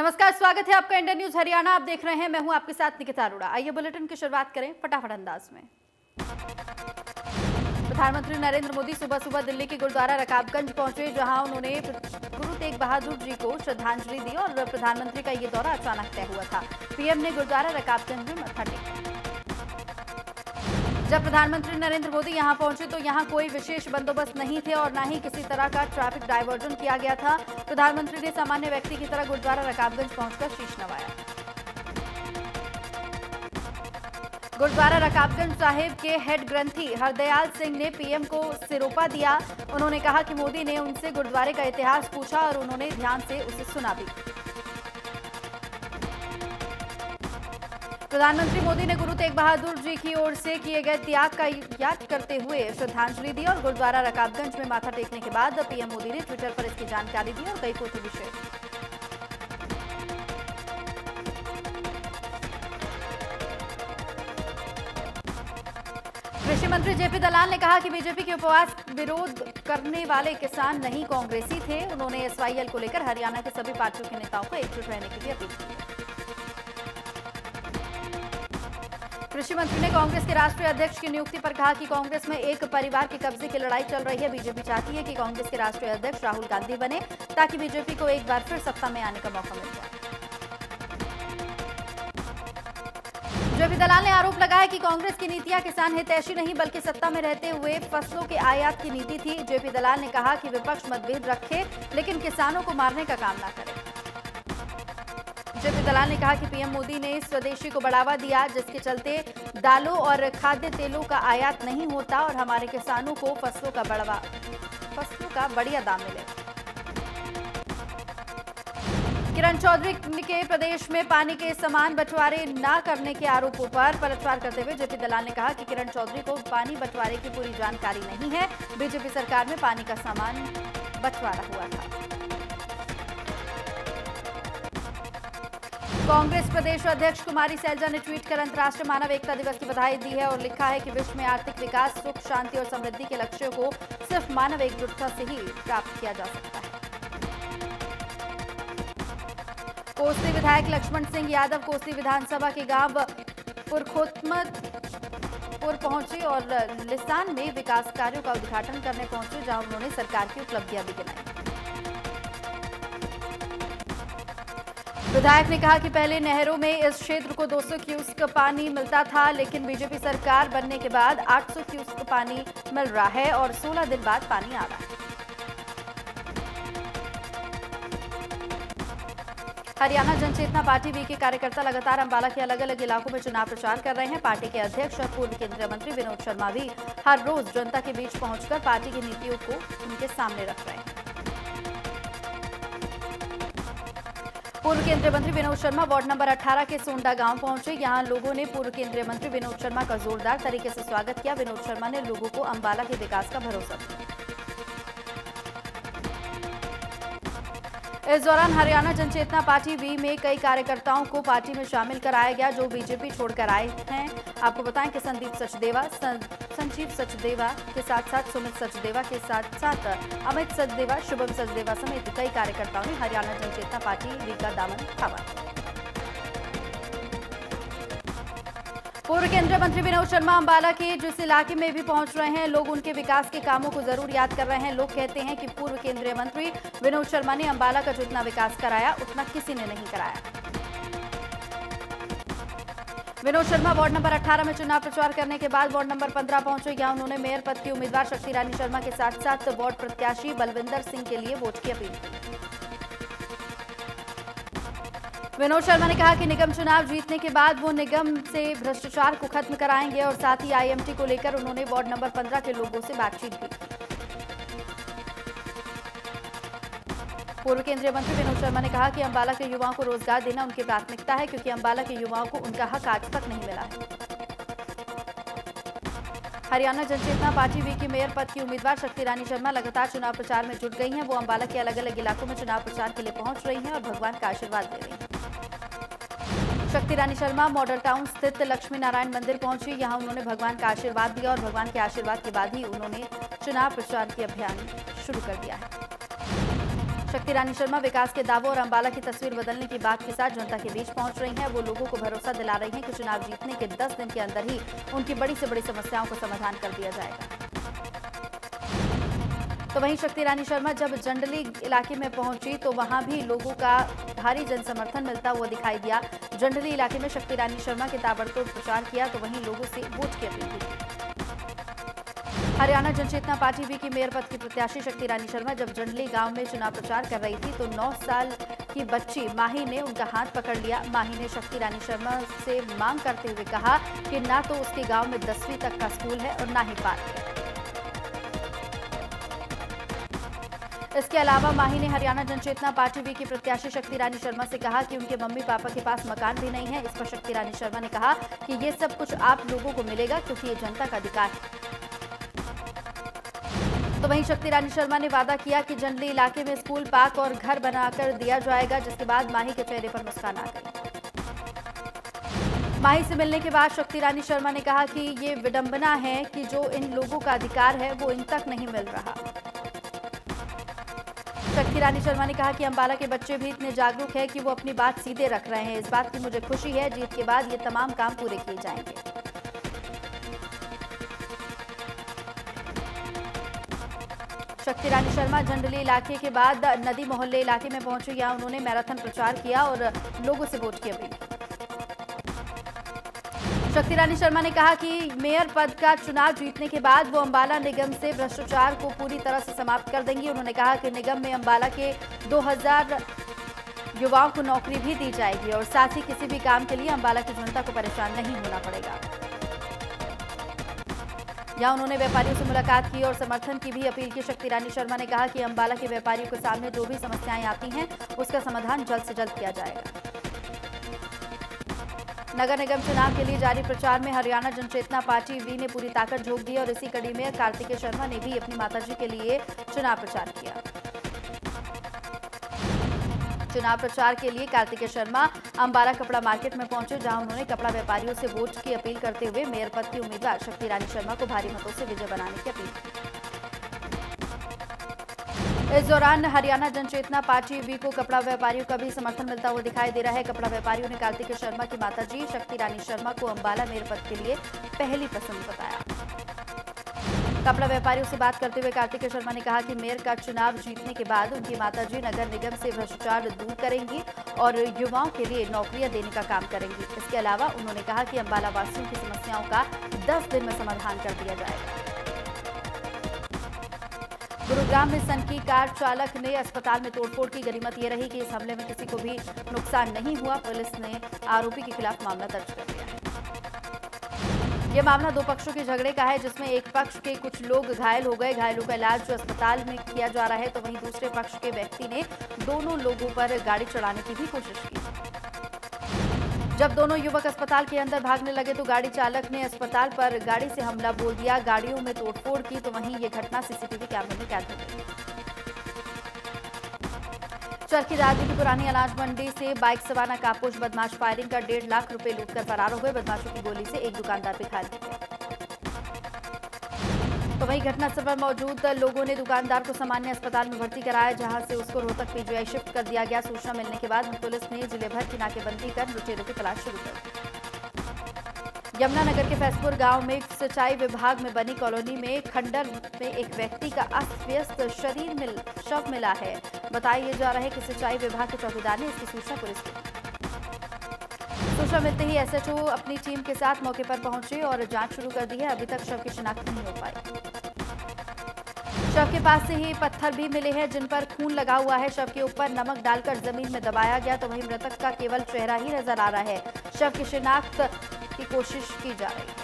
नमस्कार, स्वागत है आपका इंडिया न्यूज हरियाणा। आप देख रहे हैं, मैं हूं आपके साथ निकिता अरोड़ा। आइए बुलेटिन की शुरुआत करें फटाफट अंदाज में। प्रधानमंत्री नरेंद्र मोदी सुबह सुबह दिल्ली के गुरुद्वारा रकाबगंज पहुंचे, जहां उन्होंने गुरु तेग बहादुर जी को श्रद्धांजलि दी और प्रधानमंत्री का ये दौरा अचानक तय हुआ था। पीएम ने गुरुद्वारा रकाबगंज में मत्था टेका। जब प्रधानमंत्री नरेंद्र मोदी यहां पहुंचे तो यहां कोई विशेष बंदोबस्त नहीं थे और न ही किसी तरह का ट्रैफिक डायवर्जन किया गया था। प्रधानमंत्री ने सामान्य व्यक्ति की तरह गुरुद्वारा रकाबगंज पहुंचकर शीश नवाया। गुरुद्वारा रकाबगंज साहिब के हेड ग्रंथी हरदयाल सिंह ने पीएम को सिरोपा दिया। उन्होंने कहा कि मोदी ने उनसे गुरुद्वारे का इतिहास पूछा और उन्होंने ध्यान से उसे सुना भी। प्रधानमंत्री मोदी ने गुरु तेग बहादुर जी की ओर से किए गए त्याग का याद करते हुए श्रद्धांजलि दी और गुरुद्वारा रकाबगंज में माथा टेकने के बाद पीएम मोदी ने ट्विटर पर इसकी जानकारी दी और कई फोटो भी शेयर की। कृषि मंत्री जेपी दलाल ने कहा कि बीजेपी के उपवास विरोध करने वाले किसान नहीं कांग्रेसी थे। उन्होंने एसवाईएल को लेकर हरियाणा के सभी पार्टियों के नेताओं को एकजुट रहने की भी अपील की। कृषि मंत्री ने कांग्रेस के राष्ट्रीय अध्यक्ष की नियुक्ति पर कहा कि कांग्रेस में एक परिवार के कब्जे की लड़ाई चल रही है। बीजेपी चाहती है कि कांग्रेस के राष्ट्रीय अध्यक्ष राहुल गांधी बने ताकि बीजेपी को एक बार फिर सत्ता में आने का मौका मिल जाए। जेपी दलाल ने आरोप लगाया कि कांग्रेस की नीतियां किसान हितैषी नहीं बल्कि सत्ता में रहते हुए फसलों के आयात की नीति थी। जेपी दलाल ने कहा कि विपक्ष मतभेद रखे लेकिन किसानों को मारने का काम न करे। जेपी दलाल ने कहा कि पीएम मोदी ने स्वदेशी को बढ़ावा दिया, जिसके चलते दालों और खाद्य तेलों का आयात नहीं होता और हमारे किसानों को फसलों का बढ़िया दाम मिले। किरण चौधरी के प्रदेश में पानी के समान बंटवारे न करने के आरोपों पर पलटवार करते हुए जेपी दलाल ने कहा कि किरण चौधरी को पानी बंटवारे की पूरी जानकारी नहीं है। बीजेपी सरकार में पानी का समान बंटवारा हुआ था। कांग्रेस प्रदेश अध्यक्ष कुमारी सैलजा ने ट्वीट कर अंतर्राष्ट्रीय मानव एकता दिवस की बधाई दी है और लिखा है कि विश्व में आर्थिक विकास, सुख, शांति और समृद्धि के लक्ष्यों को सिर्फ मानव एकजुटता से ही प्राप्त किया जा सकता है। कोसली विधायक लक्ष्मण सिंह यादव कोसली विधानसभा के गांव पुरखोत्मपुर पहुंचे और लिसान में विकास कार्यों का उद्घाटन करने पहुंचे, जहां उन्होंने सरकार की उपलब्धियां भी गिनाई। विधायक ने कहा कि पहले नहरों में इस क्षेत्र को 200 क्यूसेक पानी मिलता था, लेकिन बीजेपी सरकार बनने के बाद 800 क्यूसेक पानी मिल रहा है और 16 दिन बाद पानी आ रहा है। हरियाणा जनचेतना पार्टी वी के कार्यकर्ता लगातार अंबाला के अलग अलग इलाकों में चुनाव प्रचार कर रहे हैं। पार्टी के अध्यक्ष और पूर्व केंद्रीय मंत्री विनोद शर्मा भी हर रोज जनता के बीच पहुंचकर पार्टी की नीतियों को उनके सामने रख रहे हैं। पूर्व केंद्रीय मंत्री विनोद शर्मा वार्ड नंबर 18 के सोंडा गांव पहुंचे। यहां लोगों ने पूर्व केंद्रीय मंत्री विनोद शर्मा का जोरदार तरीके से स्वागत किया। विनोद शर्मा ने लोगों को अंबाला के विकास का भरोसा दिया। इस दौरान हरियाणा जनचेतना पार्टी वी में कई कार्यकर्ताओं को पार्टी में शामिल कराया गया जो बीजेपी छोड़कर आए हैं। आपको बताएं कि संजीव सचदेवा के साथ साथ सुमित सचदेवा के साथ साथ अमित सचदेवा, शुभम सचदेवा समेत कई कार्यकर्ताओं ने हरियाणा जनचेतना पार्टी वी का दामन थामा। पूर्व केंद्रीय मंत्री विनोद शर्मा अंबाला के जिस इलाके में भी पहुंच रहे हैं, लोग उनके विकास के कामों को जरूर याद कर रहे हैं। लोग कहते हैं कि पूर्व केंद्रीय मंत्री विनोद शर्मा ने अंबाला का जितना विकास कराया उतना किसी ने नहीं कराया। विनोद शर्मा वार्ड नंबर 18 में चुनाव प्रचार करने के बाद वार्ड नंबर 15 पहुंचे। यहां उन्होंने मेयर पद की उम्मीदवार शक्ति रानी शर्मा के साथ साथ वार्ड प्रत्याशी बलविंदर सिंह के लिए वोट की अपील की। विनोद शर्मा ने कहा कि निगम चुनाव जीतने के बाद वो निगम से भ्रष्टाचार को खत्म कराएंगे और साथ ही आईएमटी को लेकर उन्होंने वार्ड नंबर 15 के लोगों से बातचीत भी की। पूर्व केंद्रीय मंत्री विनोद शर्मा ने कहा कि अंबाला के युवाओं को रोजगार देना उनकी प्राथमिकता है, क्योंकि अंबाला के युवाओं को उनका हक आज तक नहीं मिला है। हरियाणा जनचेतना पार्टी वी की मेयर पद की उम्मीदवार शक्ति रानी शर्मा लगातार चुनाव प्रचार में जुट गई हैं। वो अंबाला के अलग अलग इलाकों में चुनाव प्रचार के लिए पहुंच रही हैं और भगवान का आशीर्वाद ले रही हैं। शक्ति रानी शर्मा मॉडल टाउन स्थित लक्ष्मी नारायण मंदिर पहुंची। यहां उन्होंने भगवान का आशीर्वाद दिया और भगवान के आशीर्वाद के बाद ही उन्होंने चुनाव प्रचार की अभियान शुरू कर दिया है। शक्ति रानी शर्मा विकास के दावों और अंबाला की तस्वीर बदलने की बात के साथ जनता के बीच पहुंच रही हैं। वो लोगों को भरोसा दिला रही हैं कि चुनाव जीतने के 10 दिन के अंदर ही उनकी बड़ी से बड़ी समस्याओं को समाधान कर दिया जाएगा। तो वहीं शक्ति रानी शर्मा जब जंडली इलाके में पहुंची तो वहां भी लोगों का भारी जन समर्थन मिलता हुआ दिखाई दिया। जंडली इलाके में शक्ति रानी शर्मा के ताबड़तोड़ प्रचार किया तो वहीं लोगों से वोट की अपील की। हरियाणा जनचेतना पार्टी वी की मेयर पद की प्रत्याशी शक्ति रानी शर्मा जब जंडली गांव में चुनाव प्रचार कर रही थी तो 9 साल की बच्ची माही ने उनका हाथ पकड़ लिया। माही ने शक्ति रानी शर्मा से मांग करते हुए कहा कि ना तो उसके गांव में 10वीं तक का स्कूल है और ना ही पार्क है। इसके अलावा माही ने हरियाणा जनचेतना पार्टी वी की प्रत्याशी शक्ति रानी शर्मा से कहा कि उनके मम्मी पापा के पास मकान भी नहीं है। इस पर शक्ति रानी शर्मा ने कहा कि ये सब कुछ आप लोगों को मिलेगा क्योंकि ये जनता का अधिकार है। तो वहीं शक्ति रानी शर्मा ने वादा किया कि जंडली इलाके में स्कूल, पार्क और घर बनाकर दिया जाएगा, जिसके बाद माही के चेहरे पर मुस्कान आ गई। माही से मिलने के बाद शक्ति रानी शर्मा ने कहा कि ये विडंबना है कि जो इन लोगों का अधिकार है वो इन तक नहीं मिल रहा। शक्ति रानी शर्मा ने कहा कि अंबाला के बच्चे भी इतने जागरूक हैं कि वो अपनी बात सीधे रख रहे हैं। इस बात की मुझे खुशी है। जीत के बाद ये तमाम काम पूरे किए जाएंगे। शक्ति रानी शर्मा जंडली इलाके के बाद नदी मोहल्ले इलाके में पहुंचे। यहां उन्होंने मैराथन प्रचार किया और लोगों से वोट की अपील की। शक्ति रानी शर्मा ने कहा कि मेयर पद का चुनाव जीतने के बाद वो अंबाला निगम से भ्रष्टाचार को पूरी तरह से समाप्त कर देंगी। उन्होंने कहा कि निगम में अंबाला के 2000 युवाओं को नौकरी भी दी जाएगी और साथ ही किसी भी काम के लिए अंबाला की जनता को परेशान नहीं होना पड़ेगा। यहां उन्होंने व्यापारियों से मुलाकात की और समर्थन की भी अपील की। शक्ति रानी शर्मा ने कहा कि अंबाला के व्यापारियों के सामने जो भी समस्याएं आती हैं उसका समाधान जल्द से जल्द किया जाएगा। नगर निगम चुनाव के लिए जारी प्रचार में हरियाणा जनचेतना पार्टी वी ने पूरी ताकत झोंक दी और इसी कड़ी में कार्तिकेय शर्मा ने भी अपनी माताजी के लिए चुनाव प्रचार किया। चुनाव प्रचार के लिए कार्तिकेय शर्मा अंबाला कपड़ा मार्केट में पहुंचे, जहां उन्होंने कपड़ा व्यापारियों से वोट की अपील करते हुए मेयर पद की उम्मीदवार शक्ति रानी शर्मा को भारी मतों से विजय बनाने की अपील की। इस दौरान हरियाणा जनचेतना पार्टी वी को कपड़ा व्यापारियों का भी समर्थन मिलता हुआ दिखाई दे रहा है। कपड़ा व्यापारियों ने कार्तिकेय शर्मा की माताजी शक्ति रानी शर्मा को अंबाला मेयर पद के लिए पहली पसंद बताया। कपड़ा व्यापारियों से बात करते हुए कार्तिकेय शर्मा ने कहा कि मेयर का चुनाव जीतने के बाद उनकी माताजी नगर निगम से भ्रष्टाचार दूर करेंगी और युवाओं के लिए नौकरियां देने का काम करेंगी। इसके अलावा उन्होंने कहा कि अंबाला वासियों की समस्याओं का 10 दिन में समाधान कर दिया जाएगा। गुरुग्राम में सनकी कार चालक ने अस्पताल में तोड़फोड़ की। गनीमत ये रही कि इस हमले में किसी को भी नुकसान नहीं हुआ। पुलिस ने आरोपी के खिलाफ मामला दर्ज कर लिया है। यह मामला 2 पक्षों के झगड़े का है, जिसमें एक पक्ष के कुछ लोग घायल हो गए। घायलों का इलाज जो अस्पताल में किया जा रहा है, तो वहीं दूसरे पक्ष के व्यक्ति ने दोनों लोगों पर गाड़ी चढ़ाने की भी कोशिश की। जब दोनों युवक अस्पताल के अंदर भागने लगे तो गाड़ी चालक ने अस्पताल पर गाड़ी से हमला बोल दिया, गाड़ियों में तोड़फोड़ की। तो वहीं ये घटना सीसीटीवी कैमरे में कैद हो गई। चरखी दादरी की पुरानी अनाज मंडी से बाइक सवार नकाबपोश बदमाश फायरिंग कर 1.5 लाख रुपए लूटकर फरार हो गए। बदमाशों की गोली से एक दुकानदार पे घायल हो गए। तो वहीं घटनास्थल पर मौजूद लोगों ने दुकानदार को सामान्य अस्पताल में भर्ती कराया, जहां से उसको रोहतक पीजीआई शिफ्ट कर दिया गया। सूचना मिलने के बाद पुलिस ने जिले भर की नाकेबंदी कर लुटेरों की तलाश शुरू कर दी। यमुनानगर के फैसपुर गांव में सिंचाई विभाग में बनी कॉलोनी में खंडर में एक व्यक्ति का अस्त व्यस्त शव मिला है। बताया जा रहा है कि सिंचाई विभाग के चौकीदार ने इसकी सूचना पुलिस को दी। सूचना मिलते ही एसएचओ अपनी टीम के साथ मौके पर पहुंचे और जांच शुरू कर दी है। अभी तक शव की शिनाख्त नहीं हो पाई। शव के पास से ही पत्थर भी मिले हैं जिन पर खून लगा हुआ है। शव के ऊपर नमक डालकर जमीन में दबाया गया। तो वहीं मृतक का केवल चेहरा ही नजर आ रहा है। शव की शिनाख्त की कोशिश की जा रही है।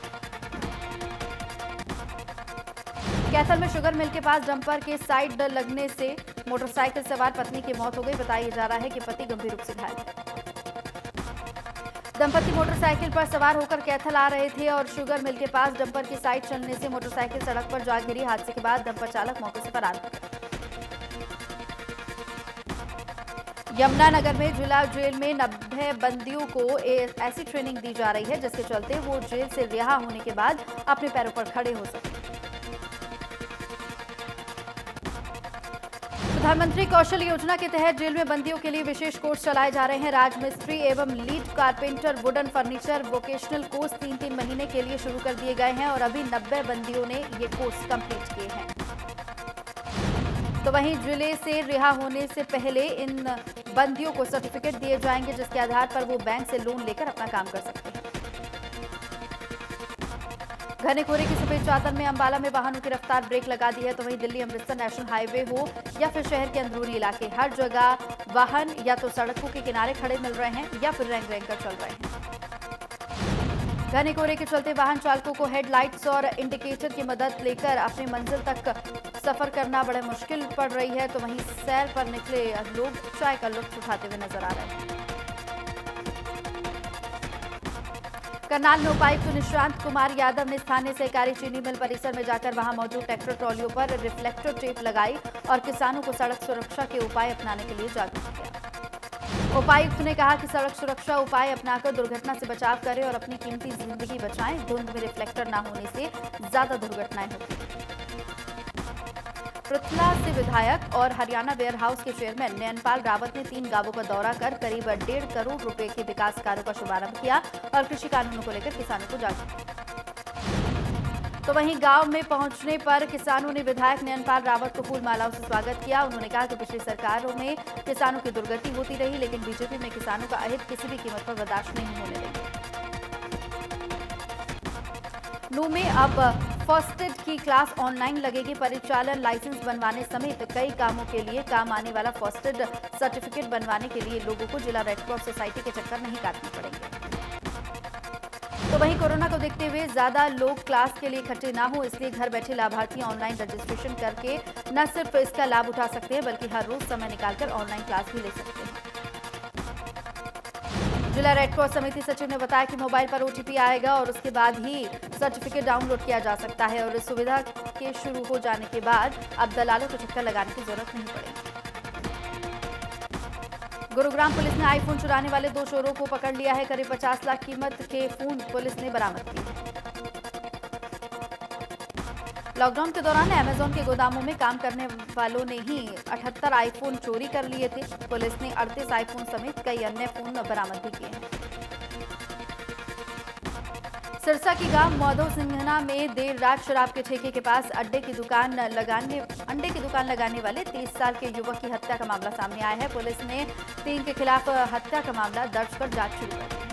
कैथल में शुगर मिल के पास डंपर के साइड लगने से मोटरसाइकिल सवार पत्नी की मौत हो गई। बताया जा रहा है कि पति गंभीर रूप से घायल है। दंपति मोटरसाइकिल पर सवार होकर कैथल आ रहे थे और शुगर मिल के पास डंपर की साइड चलने से मोटरसाइकिल सड़क पर जा गिरी। हादसे के बाद डंपर चालक मौके से फरार हो गया। यमुनानगर में जिला जेल में 90 बंदियों को ऐसी ट्रेनिंग दी जा रही है जिसके चलते वो जेल से रिहा होने के बाद अपने पैरों पर खड़े हो सके। प्रधानमंत्री कौशल योजना के तहत जेल में बंदियों के लिए विशेष कोर्स चलाए जा रहे हैं। राजमिस्त्री एवं lead carpenter, wooden furniture vocational course 3-3 महीने के लिए शुरू कर दिए गए हैं और अभी 90 बंदियों ने ये कोर्स कंप्लीट किए हैं। तो वहीं जिले से रिहा होने से पहले इन बंदियों को सर्टिफिकेट दिए जाएंगे, जिसके आधार पर वो बैंक से लोन लेकर अपना काम कर सकते हैं। घने कोहरे की सफेद चादर में अंबाला में वाहनों की रफ्तार ब्रेक लगा दी है। तो वहीं दिल्ली अमृतसर नेशनल हाईवे हो या फिर शहर के अंदरूनी इलाके, हर जगह वाहन या तो सड़कों के किनारे खड़े मिल रहे हैं या फिर रेंग कर चल रहे हैं। घने कोहरे के चलते वाहन चालकों को हेडलाइट्स और इंडिकेटर की मदद लेकर अपनी मंजिल तक सफर करना बड़े मुश्किल पड़ रही है। तो वहीं सैर पर निकले लोग चाय का लुत्फ उठाते हुए नजर आ रहे हैं। करनाल में उपायुक्त निशांत कुमार यादव ने स्थानीय सहकारी चीनी मिल परिसर में जाकर वहां मौजूद ट्रैक्टर ट्रॉलियों पर रिफ्लेक्टर टेप लगाई और किसानों को सड़क सुरक्षा के उपाय अपनाने के लिए जागरूक किया। उपायुक्त ने कहा कि सड़क सुरक्षा उपाय अपनाकर दुर्घटना से बचाव करें और अपनी कीमती जिंदगी बचाएं। धुंध में रिफ्लेक्टर न होने से ज्यादा दुर्घटनाएं होती हैं। पृथला से विधायक और हरियाणा वेयर हाउस के चेयरमैन नयनपाल रावत ने 3 गांवों का दौरा कर करीब 1.5 करोड़ रुपए के विकास कार्यों का शुभारंभ किया और कृषि कानूनों को लेकर किसानों को जागरूक किया। तो वहीं गांव में पहुंचने पर किसानों ने विधायक नयनपाल रावत को फूल मालाओं से स्वागत किया। उन्होंने कहा कि पिछली सरकारों में किसानों की दुर्गति होती रही, लेकिन बीजेपी में किसानों का अहित किसी भी कीमत पर बर्दाश्त नहीं होने देंगे। नू में अब फर्स्ट की क्लास ऑनलाइन लगेगी। परिचालन लाइसेंस बनवाने समेत कई कामों के लिए काम आने वाला फर्स्ट सर्टिफिकेट बनवाने के लिए लोगों को जिला रेड क्रॉस सोसाइटी के चक्कर नहीं काटने पड़ेंगे। तो वहीं कोरोना को देखते हुए ज्यादा लोग क्लास के लिए इकट्ठे ना हो, इसलिए घर बैठे लाभार्थी ऑनलाइन रजिस्ट्रेशन करके न सिर्फ इसका लाभ उठा सकते हैं बल्कि हर रोज समय निकालकर ऑनलाइन क्लास भी ले सकते हैं। जिला रेड क्रॉस समिति सचिव ने बताया कि मोबाइल पर ओटीपी आएगा और उसके बाद ही सर्टिफिकेट डाउनलोड किया जा सकता है और इस सुविधा के शुरू हो जाने के बाद अब दलालों को चक्कर लगाने की जरूरत नहीं पड़ेगी। गुरुग्राम पुलिस ने आईफोन चुराने वाले 2 चोरों को पकड़ लिया है। करीब 50 लाख कीमत के फोन पुलिस ने बरामद किए। लॉकडाउन के दौरान अमेजॉन के गोदामों में काम करने वालों ने ही 78 आईफोन चोरी कर लिए थे। पुलिस ने 38 आईफोन समेत कई अन्य फोन बरामद भी किए हैं। सिरसा की गांव मौधो सिंघना में देर रात शराब के ठेके के पास अंडे की दुकान लगाने वाले 30 साल के युवक की हत्या का मामला सामने आया है। पुलिस ने 3 के खिलाफ हत्या का मामला दर्ज कर जांच शुरू कर दी।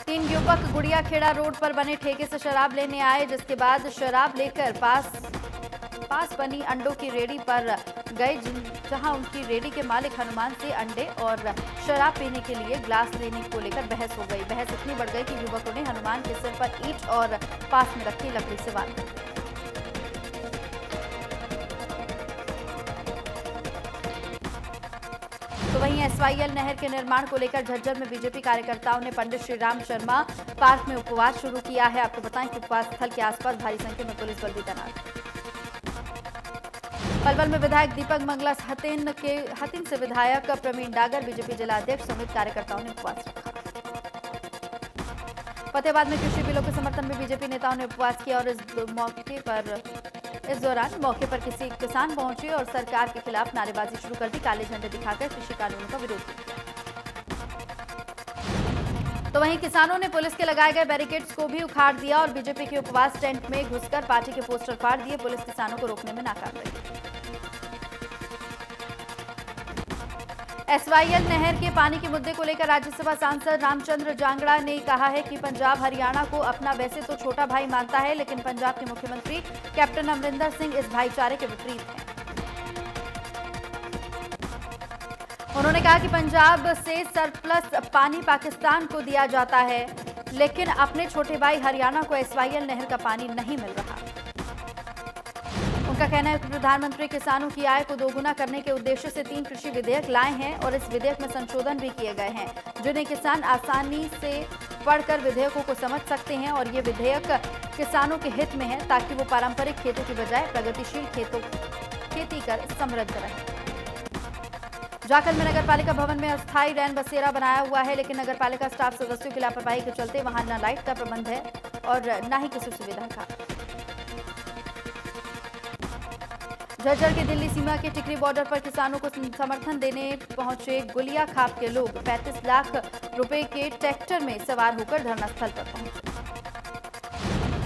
3 युवक गुड़िया खेड़ा रोड पर बने ठेके से शराब लेने आए, जिसके बाद शराब लेकर पास बनी अंडों की रेडी पर गए, जहां उनकी रेडी के मालिक हनुमान से अंडे और शराब पीने के लिए ग्लास लेने को लेकर बहस हो गई। बहस इतनी बढ़ गई कि युवकों ने हनुमान के सिर पर ईंट और पास में रखी लकड़ी से वार कर दिया। तो वहीं एसवाईएल नहर के निर्माण को लेकर झज्जर में बीजेपी कार्यकर्ताओं ने पंडित श्री राम शर्मा पार्क में उपवास शुरू किया है। आपको बताएं कि उपवास स्थल के आसपास भारी संख्या में पुलिस बल भी तैनात है। पलवल में विधायक दीपक मंगला हतिन से विधायक प्रवीण डागर, बीजेपी जिला अध्यक्ष समेत कार्यकर्ताओं ने उपवास रखा। फतेहाबाद में कृषि बिलों के समर्थन में बीजेपी नेताओं ने उपवास किया और इस दौरान मौके पर किसी किसान पहुंचे और सरकार के खिलाफ नारेबाजी शुरू कर दी। काले झंडे दिखाकर कृषि कानूनों का विरोध किया। तो वहीं किसानों ने पुलिस के लगाए गए बैरिकेड्स को भी उखाड़ दिया और बीजेपी के उपवास टेंट में घुसकर पार्टी के पोस्टर फाड़ दिए। पुलिस किसानों को रोकने में नाकाम रही। एसवाईएल नहर के पानी के मुद्दे को लेकर राज्यसभा सांसद रामचंद्र जांगड़ा ने कहा है कि पंजाब हरियाणा को अपना वैसे तो छोटा भाई मानता है, लेकिन पंजाब के मुख्यमंत्री कैप्टन अमरिंदर सिंह इस भाईचारे के विपरीत हैं। उन्होंने कहा कि पंजाब से सरप्लस पानी पाकिस्तान को दिया जाता है, लेकिन अपने छोटे भाई हरियाणा को एसवाईएल नहर का पानी नहीं मिल रहा। उनका कहना है कि प्रधानमंत्री किसानों की आय को दोगुना करने के उद्देश्य से 3 कृषि विधेयक लाए हैं और इस विधेयक में संशोधन भी किए गए हैं, जिन्हें किसान आसानी से पढ़कर विधेयकों को समझ सकते हैं और ये विधेयक किसानों के हित में है, ताकि वो पारंपरिक खेतों की बजाय प्रगतिशील खेती कर समृद्ध रहे। जाखल में नगर पालिका भवन में अस्थायी रैन बसेरा बनाया हुआ है, लेकिन नगर पालिका स्टाफ सदस्यों की लापरवाही के चलते वहां न लाइट का प्रबंध है और न ही किसी सुविधा का। झज्जर की दिल्ली सीमा के टिकरी बॉर्डर पर किसानों को समर्थन देने पहुंचे गुलिया खाप के लोग 35 लाख रुपए के ट्रैक्टर में सवार होकर धरनास्थल पर पहुंचे।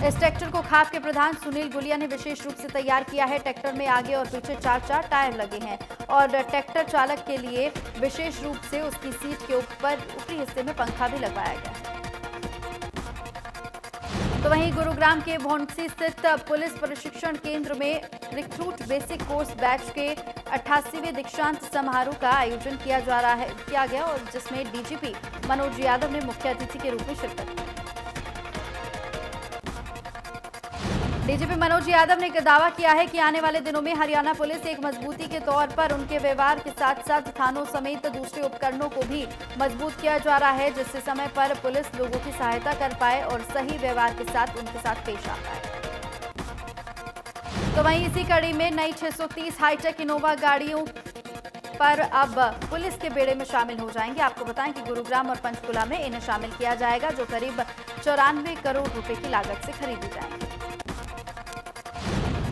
इस ट्रैक्टर को खाप के प्रधान सुनील गुलिया ने विशेष रूप से तैयार किया है। ट्रैक्टर में आगे और पीछे 4-4 टायर लगे हैं और ट्रैक्टर चालक के लिए विशेष रूप से उसकी सीट के ऊपरी हिस्से में पंखा भी लगवाया गया है। तो वहीं गुरुग्राम के भौंडसी स्थित पुलिस प्रशिक्षण केंद्र में रिक्रूट बेसिक कोर्स बैच के 88वें दीक्षांत समारोह का आयोजन किया गया और जिसमें डीजीपी मनोज यादव ने मुख्य अतिथि के रूप में शिरकत की। डीजीपी मनोज यादव ने दावा किया है कि आने वाले दिनों में हरियाणा पुलिस एक मजबूती के तौर पर उनके व्यवहार के साथ साथ थानों समेत दूसरे उपकरणों को भी मजबूत किया जा रहा है, जिससे समय पर पुलिस लोगों की सहायता कर पाए और सही व्यवहार के साथ उनके साथ पेश आ पाए। तो वहीं इसी कड़ी में नई 630 हाईटेक इनोवा गाड़ियों पर अब पुलिस के बेड़े में शामिल हो जाएंगे। आपको बताएं कि गुरुग्राम और पंचकुला में इन्हें शामिल किया जाएगा, जो करीब 94 करोड़ रुपए की लागत से खरीदी जाएंगी।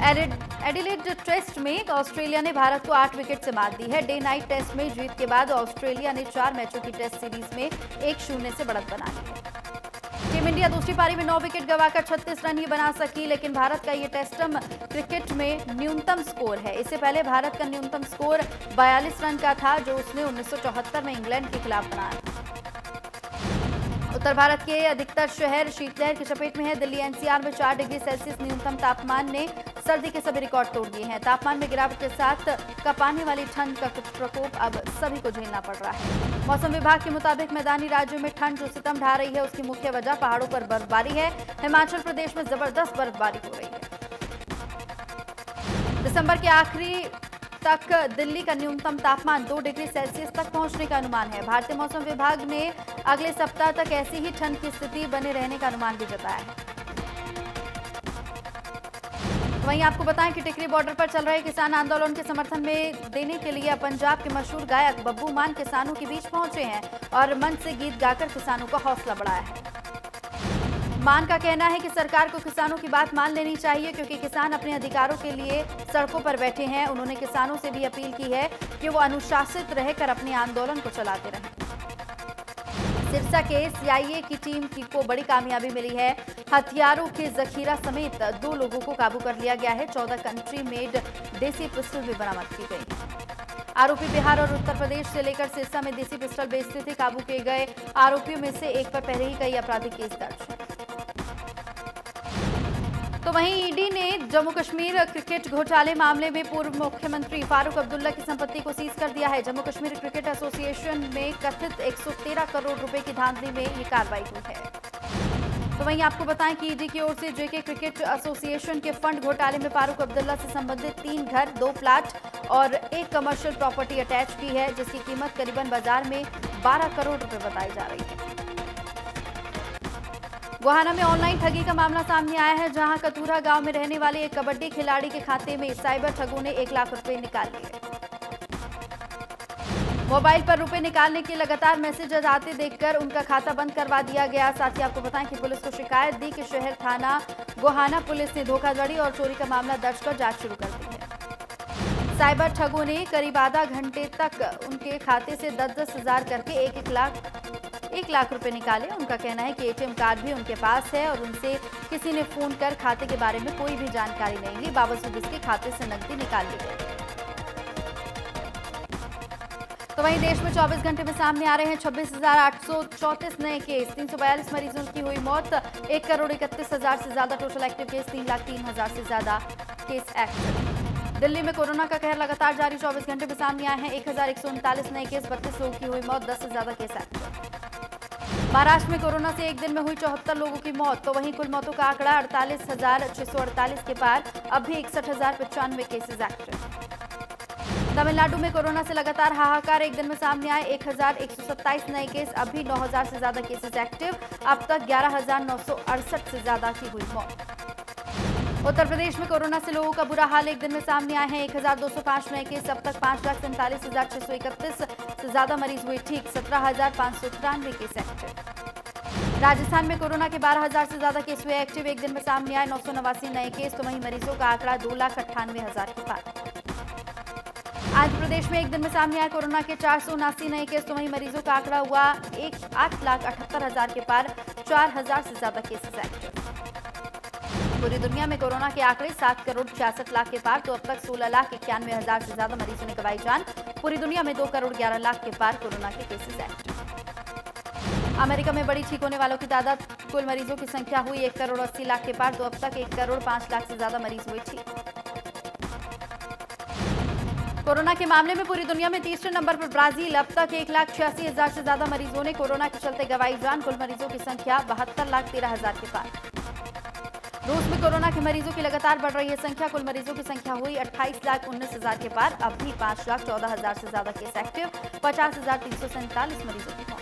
एडिलेड टेस्ट में ऑस्ट्रेलिया ने भारत को 8 विकेट से मात दी है। डे नाइट टेस्ट में जीत के बाद ऑस्ट्रेलिया ने 4 मैचों की टेस्ट सीरीज में 1-0 से बढ़त बना ली है। टीम इंडिया दूसरी पारी में 9 विकेट गंवाकर 36 रन ही बना सकी, लेकिन भारत का ये टेस्ट क्रिकेट में न्यूनतम स्कोर है। इससे पहले भारत का न्यूनतम स्कोर 42 रन का था, जो उसने 1974 में इंग्लैंड के खिलाफ बनाया। उत्तर भारत के अधिकतर शहर शीतलहर की चपेट में है। दिल्ली एनसीआर में 4 डिग्री सेल्सियस न्यूनतम तापमान ने सर्दी के सभी रिकॉर्ड तोड़ दिए हैं। तापमान में गिरावट के साथ कपाने वाली ठंड का प्रकोप अब सभी को झेलना पड़ रहा है। मौसम विभाग के मुताबिक मैदानी राज्यों में ठंड जो सितम ढा रही है, उसकी मुख्य वजह पहाड़ों पर बर्फबारी है। हिमाचल प्रदेश में जबरदस्त बर्फबारी हो रही है। दिसंबर के आखिरी तक दिल्ली का न्यूनतम तापमान 2 डिग्री सेल्सियस तक पहुंचने का अनुमान है। भारतीय मौसम विभाग ने अगले सप्ताह तक ऐसी ही ठंड की स्थिति बने रहने का अनुमान भी जताया है। वहीं आपको बताएं कि टिकरी बॉर्डर पर चल रहे किसान आंदोलन के समर्थन में देने के लिए पंजाब के मशहूर गायक बब्बू मान किसानों के बीच पहुंचे हैं और मंच से गीत गाकर किसानों का हौसला बढ़ाया है। मान का कहना है कि सरकार को किसानों की बात मान लेनी चाहिए, क्योंकि किसान अपने अधिकारों के लिए सड़कों पर बैठे हैं। उन्होंने किसानों से भी अपील की है कि वो अनुशासित रहकर अपने आंदोलन को चलाते रहें। सिरसा के सीआईए की टीम को बड़ी कामयाबी मिली है। हथियारों के जखीरा समेत 2 लोगों को काबू कर लिया गया है। 14 कंट्री मेड देसी पिस्टल भी बरामद की गई। आरोपी बिहार और उत्तर प्रदेश से लेकर सिरसा में देसी पिस्टल बेचते थे। काबू किए गए आरोपियों में से एक पर पहले ही कई आपराधिक केस दर्ज हैं। तो वहीं ईडी ने जम्मू कश्मीर क्रिकेट घोटाले मामले में पूर्व मुख्यमंत्री फारूक अब्दुल्ला की संपत्ति को सीज कर दिया है। जम्मू कश्मीर क्रिकेट एसोसिएशन में कथित 113 करोड़ रुपए की धांधली में ये कार्रवाई हुई है। तो वहीं आपको बताएं कि ईडी की ओर से जेके क्रिकेट एसोसिएशन के फंड घोटाले में फारूक अब्दुल्ला से संबंधित 3 घर, 2 प्लाट और 1 कमर्शियल प्रॉपर्टी अटैच की है, जिसकी कीमत करीबन बाजार में 12 करोड़ रुपए बताई जा रही है। गोहाना में ऑनलाइन ठगी का मामला सामने आया है, जहां कतूरा गांव में रहने वाले एक कबड्डी खिलाड़ी के खाते में साइबर ठगों ने 1 लाख रुपए निकाल लिए। मोबाइल पर रुपए निकालने के लगातार मैसेज आते देखकर उनका खाता बंद करवा दिया गया। साथ ही आपको बताएं कि पुलिस को शिकायत दी कि शहर थाना गोहाना पुलिस ने धोखाधड़ी और चोरी का मामला दर्ज कर जांच शुरू कर दी है। साइबर ठगों ने करीब आधा घंटे तक उनके खाते से 10-10 हजार करके 1 लाख रुपए निकाले। उनका कहना है कि एटीएम कार्ड भी उनके पास है और उनसे किसी ने फोन कर खाते के बारे में कोई भी जानकारी नहीं ली। बावजूद इसके खाते से नकदी निकाल ली गई। तो वहीं देश में 24 घंटे में सामने आ रहे हैं 26,834 नए केस, 342 मरीजों की हुई मौत, 1,31,00,000 से ज्यादा टोटल एक्टिव केस, 3,03,000 से ज्यादा केस एक्टिव। दिल्ली में कोरोना का कहर लगातार जारी, 24 घंटे में सामने आए हैं 1,139 नए केस, 32 लोगों की हुई मौत, 10 से ज्यादा केस एक्टिव। महाराष्ट्र में कोरोना से एक दिन में हुई 74 लोगों की मौत। तो वहीं कुल मौतों का आंकड़ा 48,648 के पार, अब भी 61,095 केसेज एक्टिव। तमिलनाडु में कोरोना से लगातार हाहाकार, एक दिन में सामने आए 1,127 नए केस, अब भी 9,000 से ज्यादा केसेज एक्टिव। अब तक 11,968 से ज्यादा की हुई मौत। उत्तर प्रदेश में कोरोना से लोगों का बुरा हाल, एक दिन में सामने आए हैं 1,205 नए केस, अब तक 5,47,631 से ज्यादा मरीज हुए ठीक, 17,593 केस एक्टिव। राजस्थान में कोरोना के 12,000 से ज्यादा केस हुए एक्टिव। एक दिन में सामने आए 989 नए केस, तो वहीं मरीजों का आंकड़ा 2,98,000 के पार। आंध्र प्रदेश में एक दिन में सामने आए कोरोना के 479 नए केस, तो वहीं मरीजों का आंकड़ा हुआ 8,78,000 के पार। 4,000 से ज्यादा केसेस एक्टिव। पूरी दुनिया में कोरोना के आंकड़े 7 करोड़ 66 लाख के पार, तो अब तक 16,91,000 से ज्यादा मरीजों ने गंवाई जान। पूरी दुनिया में 2 करोड़ 11 लाख के पार कोरोना के केसेस एक्टिव। अमेरिका में बड़ी ठीक होने वालों की तादाद, कुल मरीजों की संख्या हुई 1 करोड़ 80 लाख के पार, तो अब तक 1 करोड़ 5 लाख से ज्यादा मरीज हुए ठीक। कोरोना के मामले में पूरी दुनिया में तीसरे नंबर पर ब्राजील। अब तक 1,86,000 से ज्यादा मरीजों ने कोरोना के चलते गंवाई जान। कुल मरीजों की संख्या 72,13,000 के पार। रूस में कोरोना के मरीजों की लगातार बढ़ रही है संख्या। कुल मरीजों की संख्या हुई 28,19,000 के पार। अब भी 5,14,000 से ज्यादा केस एक्टिव। 50,347 मरीजों की मौत।